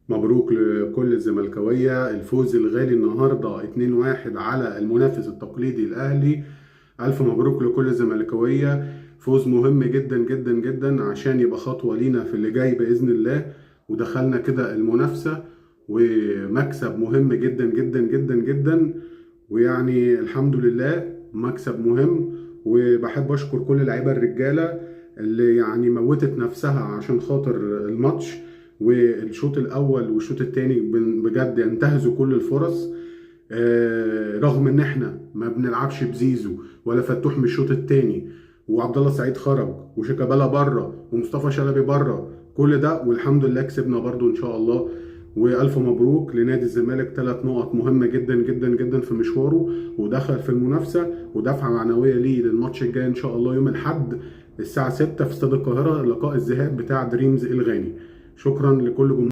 مبروك لكل الزملكاوية، الفوز الغالي النهاردة 2-1 على المنافس التقليدي الأهلي. ألف مبروك لكل الزملكاوية، فوز مهم جدا جدا جدا عشان يبقى خطوة لينا في اللي جاي بإذن الله. ودخلنا كده المنافسة، ومكسب مهم جدا جدا جدا جدا، ويعني الحمد لله مكسب مهم. وبحب أشكر كل اللعيبة الرجالة اللي يعني موتت نفسها عشان خاطر الماتش، والشوط الاول والشوط الثاني بجد انتهزوا كل الفرص. رغم ان احنا ما بنلعبش بزيزو ولا فتوح من الشوط الثاني، وعبد الله سعيد خرج وشيكابالا بره ومصطفى شلبي بره، كل ده والحمد لله كسبنا برضو ان شاء الله. والف مبروك لنادي الزمالك، 3 نقط مهمه جدا جدا جدا في مشواره، ودخل في المنافسه ودفعه معنويه ليه للماتش الجاي ان شاء الله يوم الاحد الساعه 6 في استاد القاهره، لقاء الذهاب بتاع دريمز الغاني. شكرا لكل جمهور